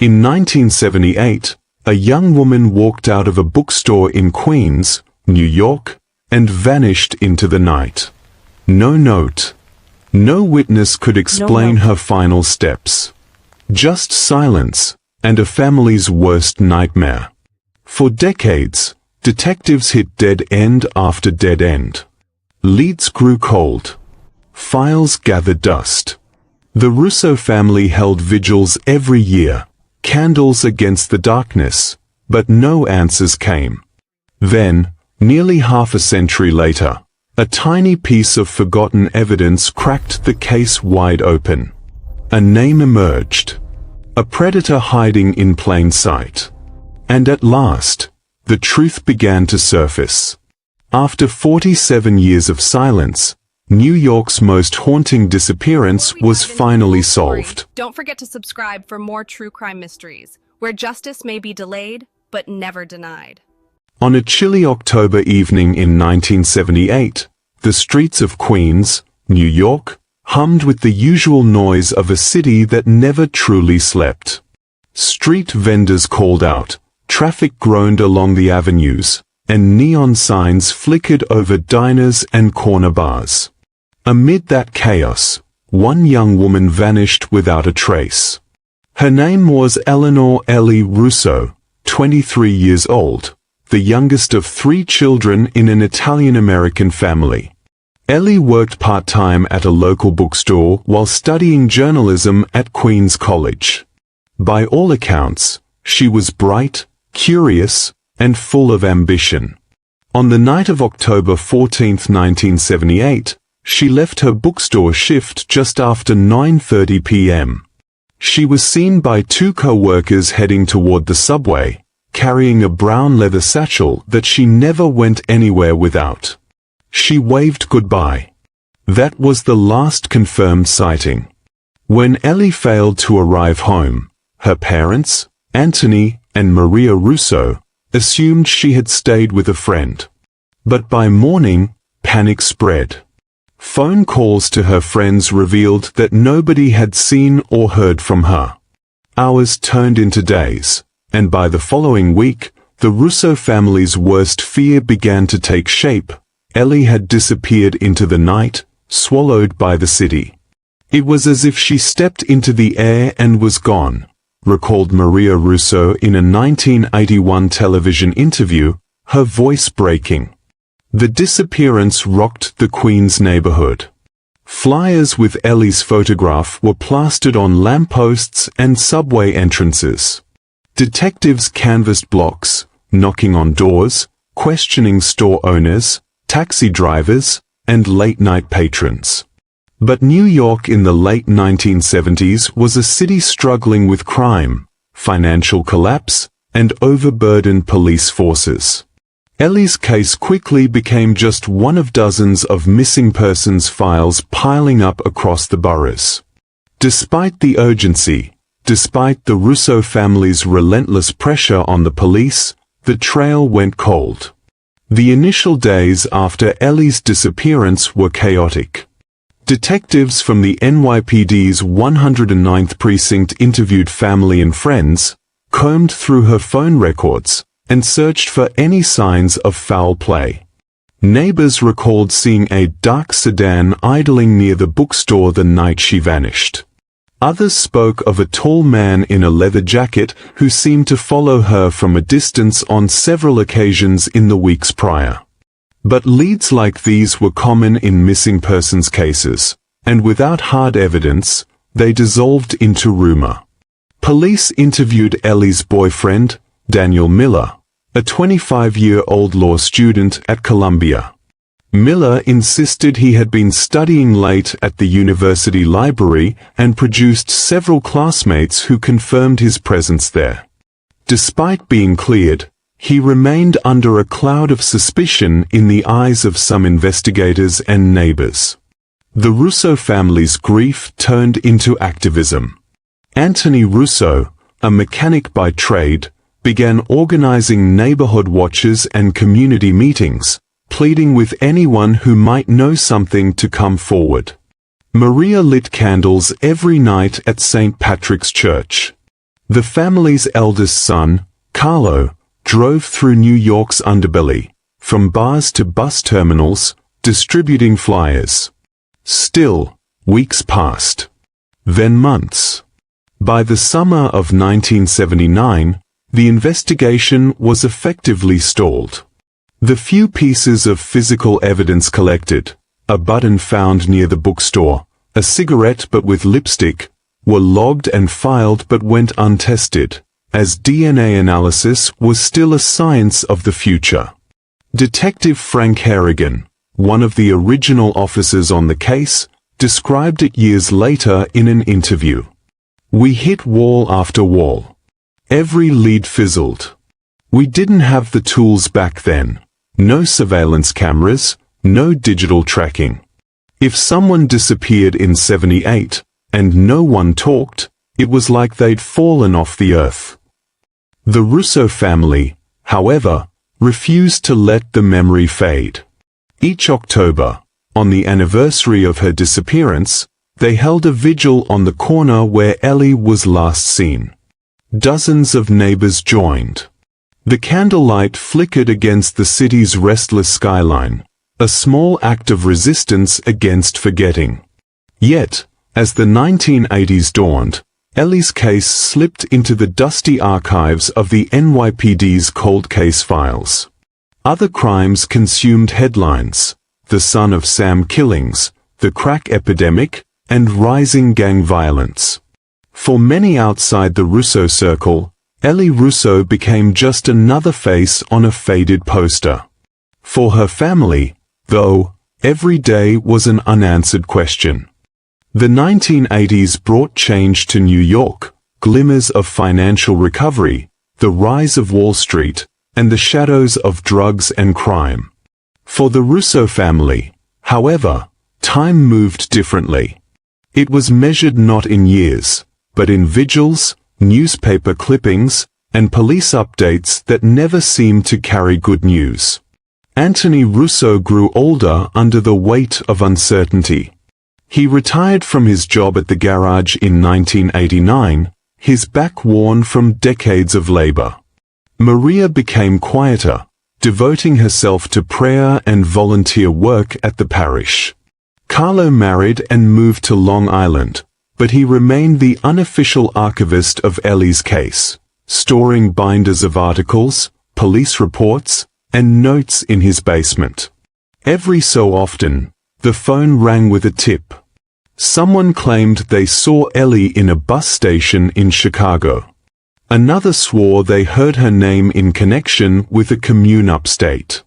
In 1978, a young woman walked out of a bookstore in Queens, New York, and vanished into the night. No note. No witness could explain her final steps. Just silence, and a family's worst nightmare. For decades, detectives hit dead end after dead end. Leads grew cold. Files gathered dust. The Russo family held vigils every year, candles against the darkness, but no answers came. Then, nearly half a century later, a tiny piece of forgotten evidence cracked the case wide open. A name emerged. A predator hiding in plain sight. And at last, the truth began to surface. After 47 years of silence, New York's most haunting disappearance was finally solved. Don't forget to subscribe for more true crime mysteries, where justice may be delayed, but never denied. On a chilly October evening in 1978, the streets of Queens, New York, hummed with the usual noise of a city that never truly slept. Street vendors called out, traffic groaned along the avenues, and neon signs flickered over diners and corner bars. Amid that chaos, one young woman vanished without a trace. Her name was Eleanor Ellie Russo, 23 years old, the youngest of 3 children in an Italian-American family. Ellie worked part-time at a local bookstore while studying journalism at Queens College. By all accounts, she was bright, curious, and full of ambition. On the night of October 14, 1978, she left her bookstore shift just after 9:30 p.m. She was seen by 2 co-workers heading toward the subway, carrying a brown leather satchel that she never went anywhere without. She waved goodbye. That was the last confirmed sighting. When Ellie failed to arrive home, her parents, Anthony and Maria Russo, assumed she had stayed with a friend. But by morning, panic spread. Phone calls to her friends revealed that nobody had seen or heard from her. Hours turned into days, and by the following week, the Russo family's worst fear began to take shape. Ellie had disappeared into the night, swallowed by the city. It was as if she stepped into the air and was gone, recalled Maria Russo in a 1981 television interview, her voice breaking. The disappearance rocked the Queens neighborhood. Flyers with Ellie's photograph were plastered on lampposts and subway entrances. Detectives canvassed blocks, knocking on doors, questioning store owners, taxi drivers, and late-night patrons. But New York in the late 1970s was a city struggling with crime, financial collapse, and overburdened police forces. Ellie's case quickly became just one of dozens of missing persons files piling up across the boroughs. Despite the urgency, despite the Russo family's relentless pressure on the police, the trail went cold. The initial days after Ellie's disappearance were chaotic. Detectives from the NYPD's 109th Precinct interviewed family and friends, combed through her phone records, and searched for any signs of foul play. Neighbors recalled seeing a dark sedan idling near the bookstore the night she vanished. Others spoke of a tall man in a leather jacket who seemed to follow her from a distance on several occasions in the weeks prior. But leads like these were common in missing persons cases, and without hard evidence, they dissolved into rumor. Police interviewed Ellie's boyfriend, Daniel Miller, a 25-year-old law student at Columbia. Miller insisted he had been studying late at the university library and produced several classmates who confirmed his presence there. Despite being cleared, he remained under a cloud of suspicion in the eyes of some investigators and neighbors. The Russo family's grief turned into activism. Anthony Russo, a mechanic by trade, began organizing neighborhood watches and community meetings, pleading with anyone who might know something to come forward. Maria lit candles every night at St. Patrick's Church. The family's eldest son, Carlo, drove through New York's underbelly, from bars to bus terminals, distributing flyers. Still, weeks passed. Then months. By the summer of 1979, the investigation was effectively stalled. The few pieces of physical evidence collected, a button found near the bookstore, a cigarette but with lipstick, were logged and filed but went untested, as DNA analysis was still a science of the future. Detective Frank Harrigan, one of the original officers on the case, described it years later in an interview. "We hit wall after wall. Every lead fizzled. We didn't have the tools back then. No surveillance cameras, no digital tracking. If someone disappeared in '78, and no one talked, it was like they'd fallen off the earth." The Russo family, however, refused to let the memory fade. Each October, on the anniversary of her disappearance, they held a vigil on the corner where Ellie was last seen. Dozens of neighbors joined. The candlelight flickered against the city's restless skyline, a small act of resistance against forgetting. Yet, as the 1980s dawned, Ellie's case slipped into the dusty archives of the NYPD's cold case files. Other crimes consumed headlines: the son of Sam killings, the crack epidemic, and rising gang violence. For many outside the Russo circle, Ellie Russo became just another face on a faded poster. For her family, though, every day was an unanswered question. The 1980s brought change to New York, glimmers of financial recovery, the rise of Wall Street, and the shadows of drugs and crime. For the Russo family, however, time moved differently. It was measured not in years, but in vigils, newspaper clippings, and police updates that never seemed to carry good news. Anthony Russo grew older under the weight of uncertainty. He retired from his job at the garage in 1989, his back worn from decades of labor. Maria became quieter, devoting herself to prayer and volunteer work at the parish. Carlo married and moved to Long Island, but he remained the unofficial archivist of Ellie's case, storing binders of articles, police reports, and notes in his basement. Every so often, the phone rang with a tip. Someone claimed they saw Ellie in a bus station in Chicago. Another swore they heard her name in connection with a commune upstate.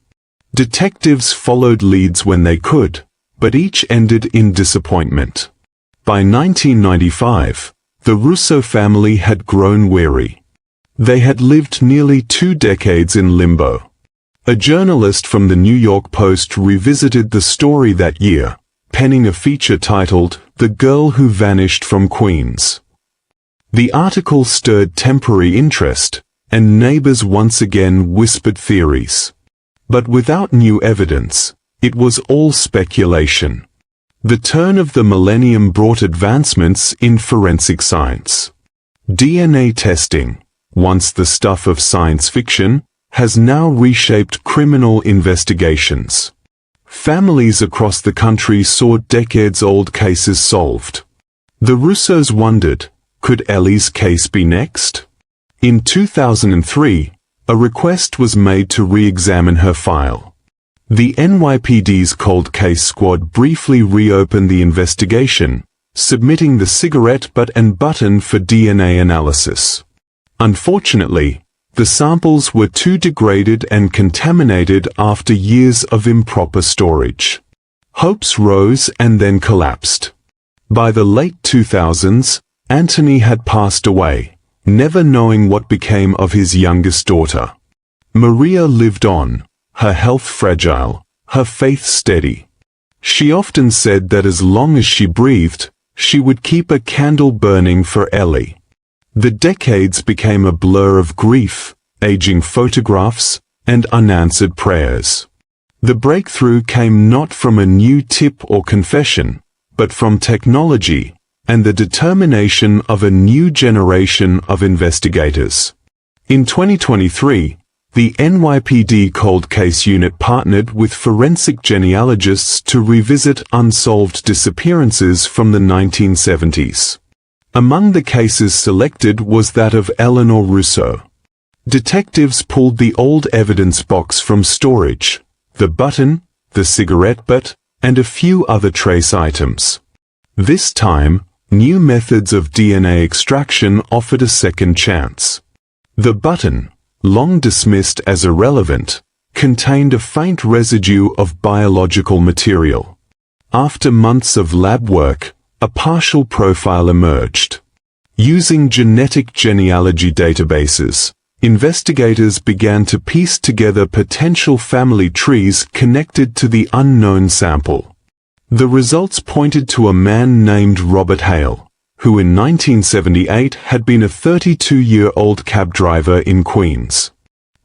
Detectives followed leads when they could, but each ended in disappointment. By 1995, the Russo family had grown weary. They had lived nearly 2 decades in limbo. A journalist from the New York Post revisited the story that year, penning a feature titled, "The Girl Who Vanished from Queens." The article stirred temporary interest, and neighbors once again whispered theories. But without new evidence, it was all speculation. The turn of the millennium brought advancements in forensic science. DNA testing, once the stuff of science fiction, has now reshaped criminal investigations. Families across the country saw decades-old cases solved. The Russos wondered, could Ellie's case be next? In 2003, a request was made to re-examine her file. The NYPD's Cold Case Squad briefly reopened the investigation, submitting the cigarette butt and button for DNA analysis. Unfortunately, the samples were too degraded and contaminated after years of improper storage. Hopes rose and then collapsed. By the late 2000s, Anthony had passed away, never knowing what became of his youngest daughter. Maria lived on, her health fragile, her faith steady. She often said that as long as she breathed, she would keep a candle burning for Ellie. The decades became a blur of grief, aging photographs, and unanswered prayers. The breakthrough came not from a new tip or confession, but from technology, and the determination of a new generation of investigators. In 2023, the NYPD Cold Case Unit partnered with forensic genealogists to revisit unsolved disappearances from the 1970s. Among the cases selected was that of Eleanor Russo. Detectives pulled the old evidence box from storage, the button, the cigarette butt, and a few other trace items. This time, new methods of DNA extraction offered a second chance. The button, long dismissed as irrelevant, contained a faint residue of biological material. After months of lab work, a partial profile emerged. Using genetic genealogy databases, investigators began to piece together potential family trees connected to the unknown sample. The results pointed to a man named Robert Hale, who in 1978 had been a 32-year-old cab driver in Queens.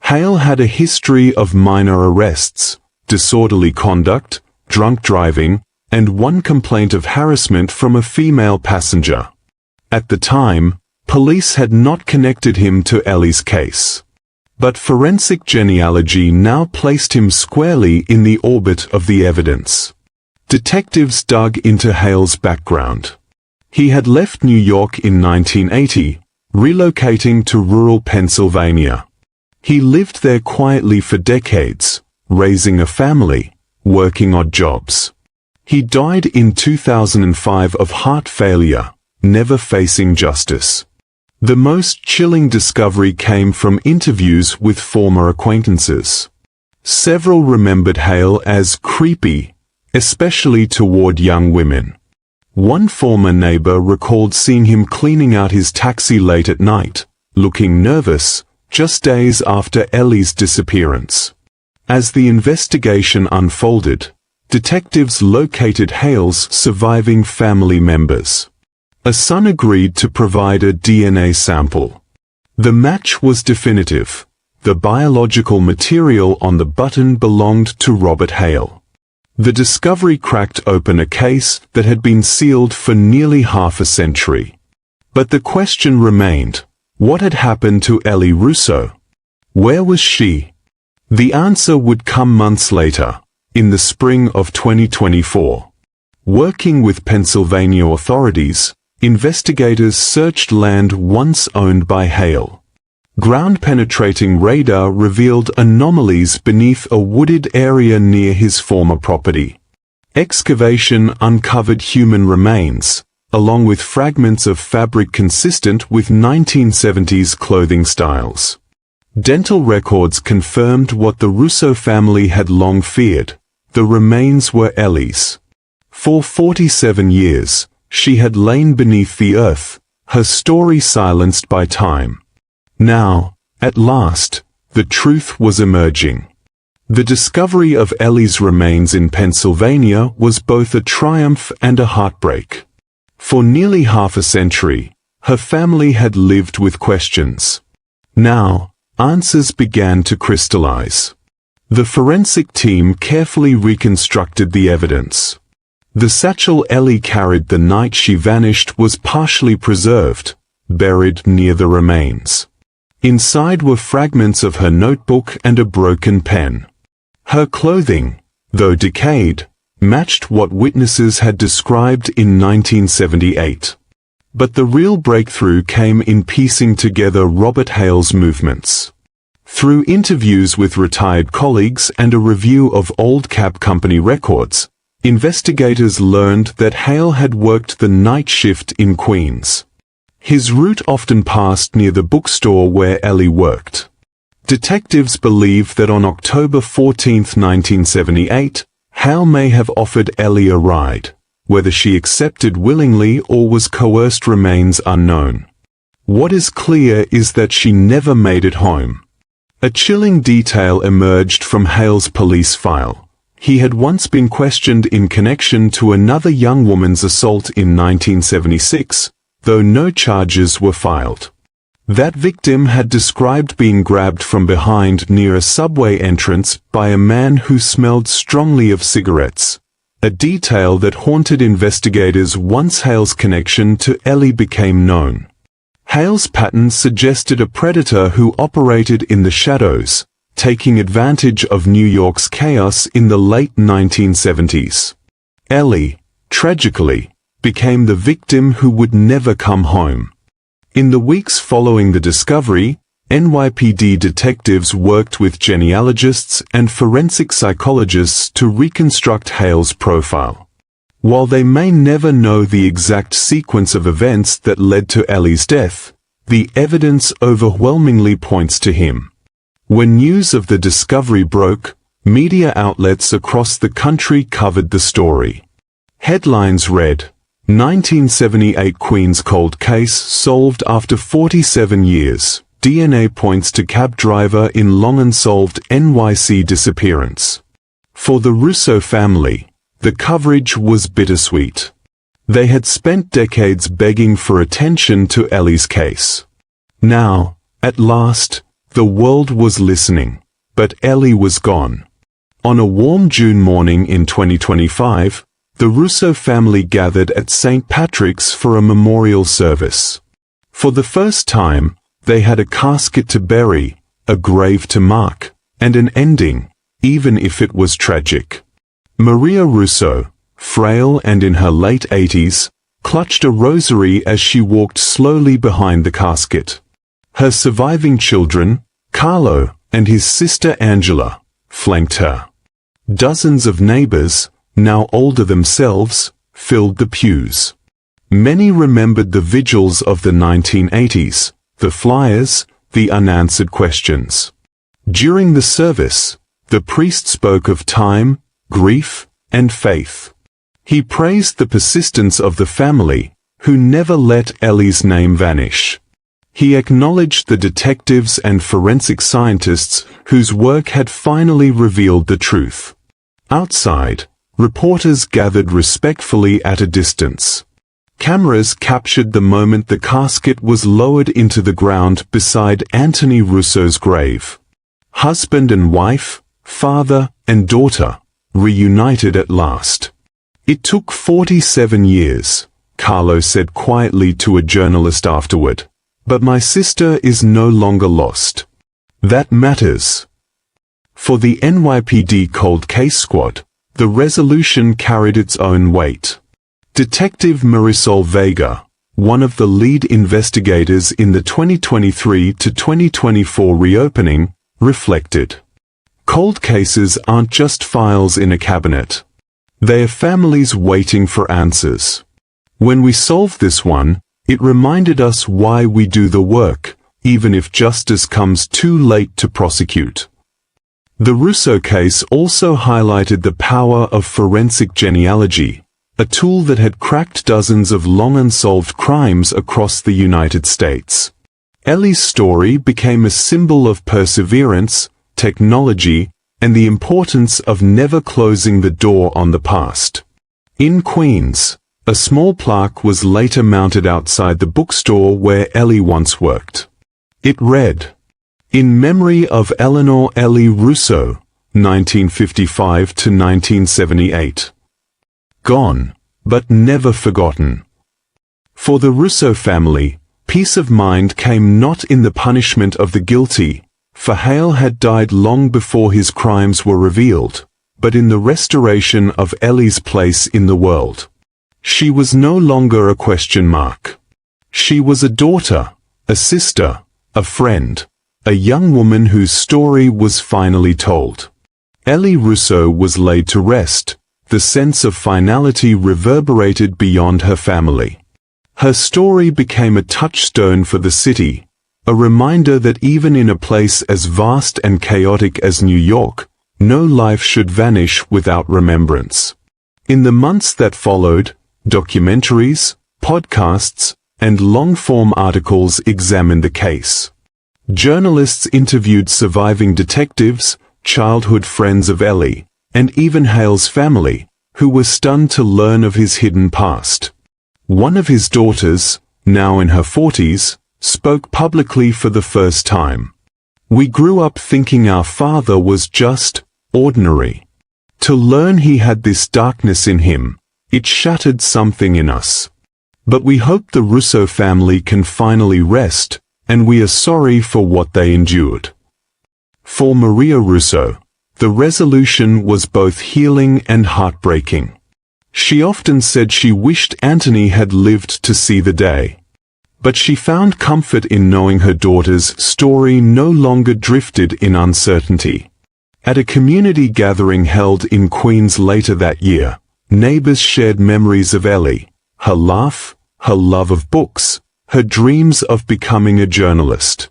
Hale had a history of minor arrests, disorderly conduct, drunk driving, and one complaint of harassment from a female passenger. At the time, police had not connected him to Ellie's case. But forensic genealogy now placed him squarely in the orbit of the evidence. Detectives dug into Hale's background. He had left New York in 1980, relocating to rural Pennsylvania. He lived there quietly for decades, raising a family, working odd jobs. He died in 2005 of heart failure, never facing justice. The most chilling discovery came from interviews with former acquaintances. Several remembered Hale as creepy, especially toward young women. One former neighbor recalled seeing him cleaning out his taxi late at night, looking nervous, just days after Ellie's disappearance. As the investigation unfolded, detectives located Hale's surviving family members. A son agreed to provide a DNA sample. The match was definitive. The biological material on the button belonged to Robert Hale. The discovery cracked open a case that had been sealed for nearly half a century. But the question remained, what had happened to Ellie Russo? Where was she? The answer would come months later, in the spring of 2024. Working with Pennsylvania authorities, investigators searched land once owned by Hale. Ground-penetrating radar revealed anomalies beneath a wooded area near his former property. Excavation uncovered human remains, along with fragments of fabric consistent with 1970s clothing styles. Dental records confirmed what the Russo family had long feared: the remains were Ellie's. For 47 years, she had lain beneath the earth, her story silenced by time. Now, at last, the truth was emerging. The discovery of Ellie's remains in Pennsylvania was both a triumph and a heartbreak. For nearly half a century, her family had lived with questions. Now, answers began to crystallize. The forensic team carefully reconstructed the evidence. The satchel Ellie carried the night she vanished was partially preserved, buried near the remains. Inside were fragments of her notebook and a broken pen. Her clothing, though decayed, matched what witnesses had described in 1978. But the real breakthrough came in piecing together Robert Hale's movements. Through interviews with retired colleagues and a review of old cab company records, investigators learned that Hale had worked the night shift in Queens. His route often passed near the bookstore where Ellie worked. Detectives believe that on October 14, 1978, Hale may have offered Ellie a ride. Whether she accepted willingly or was coerced remains unknown. What is clear is that she never made it home. A chilling detail emerged from Hale's police file. He had once been questioned in connection to another young woman's assault in 1976, though no charges were filed. That victim had described being grabbed from behind near a subway entrance by a man who smelled strongly of cigarettes. a detail that haunted investigators once Hale's connection to Ellie became known. Hale's pattern suggested a predator who operated in the shadows, taking advantage of New York's chaos in the late 1970s. Ellie, tragically, became the victim who would never come home. In the weeks following the discovery, NYPD detectives worked with genealogists and forensic psychologists to reconstruct Hale's profile. While they may never know the exact sequence of events that led to Ellie's death, the evidence overwhelmingly points to him. When news of the discovery broke, media outlets across the country covered the story. Headlines read, "1978 Queens cold case solved after 47 years. DNA points to cab driver in long unsolved NYC disappearance." For the Russo family, the coverage was bittersweet. They had spent decades begging for attention to Ellie's case. Now, at last, the world was listening, but Ellie was gone. On a warm June morning in 2025, the Russo family gathered at St. Patrick's for a memorial service. For the first time, they had a casket to bury, a grave to mark, and an ending, even if it was tragic. Maria Russo, frail and in her late 80s, clutched a rosary as she walked slowly behind the casket. Her surviving children, Carlo and his sister Angela, flanked her. Dozens of neighbors, now older themselves, filled the pews. Many remembered the vigils of the 1980s, the flyers, the unanswered questions. During the service, the priest spoke of time, grief, and faith. He praised the persistence of the family, who never let Ellie's name vanish. He acknowledged the detectives and forensic scientists whose work had finally revealed the truth. Outside, reporters gathered respectfully at a distance. Cameras captured the moment the casket was lowered into the ground beside Anthony Russo's grave. Husband and wife, father and daughter, reunited at last. "It took 47 years, Carlo said quietly to a journalist afterward. "But my sister is no longer lost. That matters." For the NYPD Cold Case Squad, the resolution carried its own weight. Detective Marisol Vega, one of the lead investigators in the 2023 to 2024 reopening, reflected, "Cold cases aren't just files in a cabinet. They are families waiting for answers. When we solved this one, it reminded us why we do the work, even if justice comes too late to prosecute." The Russo case also highlighted the power of forensic genealogy, a tool that had cracked dozens of long unsolved crimes across the United States. Ellie's story became a symbol of perseverance, technology, and the importance of never closing the door on the past. In Queens, a small plaque was later mounted outside the bookstore where Ellie once worked. It read, "In memory of Eleanor Ellie Russo, 1955 to 1978. Gone, but never forgotten." For the Russo family, peace of mind came not in the punishment of the guilty, for Hale had died long before his crimes were revealed, but in the restoration of Ellie's place in the world. She was no longer a question mark. She was a daughter, a sister, a friend, a young woman whose story was finally told. Ellie Russo was laid to rest. The sense of finality reverberated beyond her family. Her story became a touchstone for the city, a reminder that even in a place as vast and chaotic as New York, no life should vanish without remembrance. In the months that followed, documentaries, podcasts, and long-form articles examined the case. Journalists interviewed surviving detectives, childhood friends of Ellie, and even Hale's family, who were stunned to learn of his hidden past. One of his daughters, now in her 40s, spoke publicly for the first time. "We grew up thinking our father was just ordinary. To learn he had this darkness in him, it shattered something in us. But we hope the Russo family can finally rest, and we are sorry for what they endured. For Maria Russo, the resolution was both healing and heartbreaking. She often said she wished Anthony had lived to see the day. But she found comfort in knowing her daughter's story no longer drifted in uncertainty. At a community gathering held in Queens later that year, neighbors shared memories of Ellie, her laugh, her love of books, her dreams of becoming a journalist.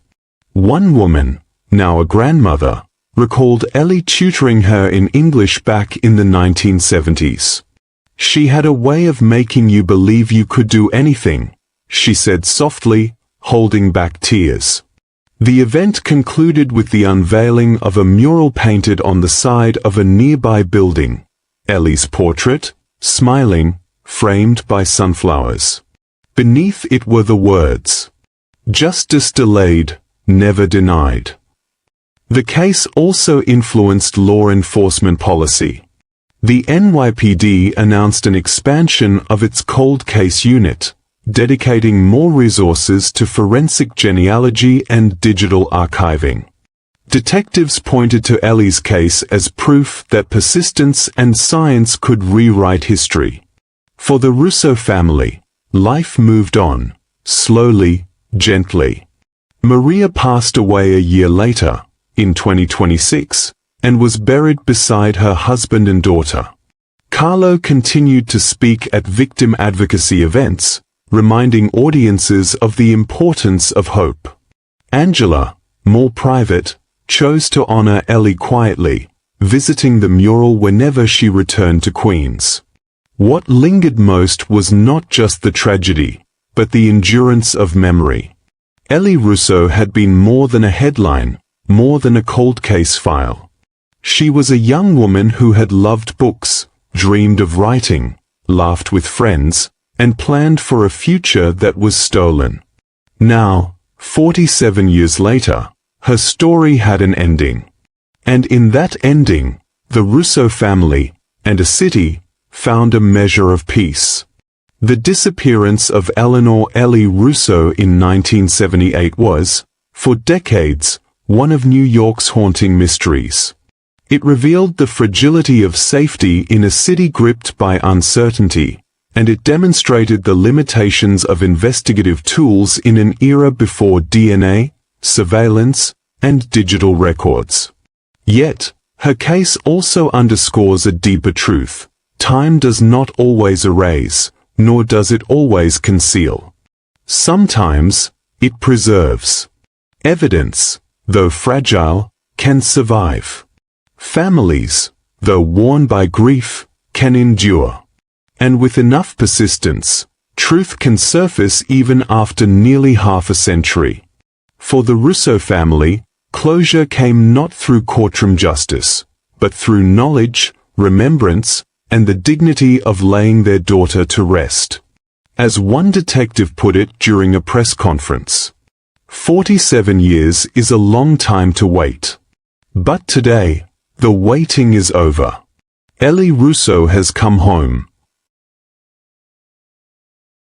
One woman, now a grandmother, recalled Ellie tutoring her in English back in the 1970s. She had a way of making you believe you could do anything, she said softly, holding back tears. The event concluded with the unveiling of a mural painted on the side of a nearby building, Ellie's portrait, smiling, framed by sunflowers. Beneath it were the words, "Justice delayed, never denied." The case also influenced law enforcement policy. The NYPD announced an expansion of its cold case unit, dedicating more resources to forensic genealogy and digital archiving. Detectives pointed to Ellie's case as proof that persistence and science could rewrite history. For the Russo family, life moved on, slowly, gently. Maria passed away a year later, in 2026, and was buried beside her husband and daughter. Carlo continued to speak at victim advocacy events, reminding audiences of the importance of hope. Angela, more private, chose to honor Ellie quietly, visiting the mural whenever she returned to Queens. What lingered most was not just the tragedy, but the endurance of memory. Ellie Russo had been more than a headline, more than a cold case file. She was a young woman who had loved books, dreamed of writing, laughed with friends, and planned for a future that was stolen. Now, 47 years later, her story had an ending. And in that ending, the Russo family, and a city, found a measure of peace. The disappearance of Eleanor Ellie Russo in 1978 was, for decades, one of New York's haunting mysteries. It revealed the fragility of safety in a city gripped by uncertainty, and it demonstrated the limitations of investigative tools in an era before DNA, surveillance, and digital records. Yet, her case also underscores a deeper truth. Time does not always erase, nor does it always conceal. Sometimes, it preserves. Evidence, though fragile, can survive. Families, though worn by grief, can endure. And with enough persistence, truth can surface even after nearly half a century. For the Russo family, closure came not through courtroom justice, but through knowledge, remembrance, and the dignity of laying their daughter to rest. As one detective put it during a press conference, 47 years is a long time to wait. But today, the waiting is over. Ellie Russo has come home,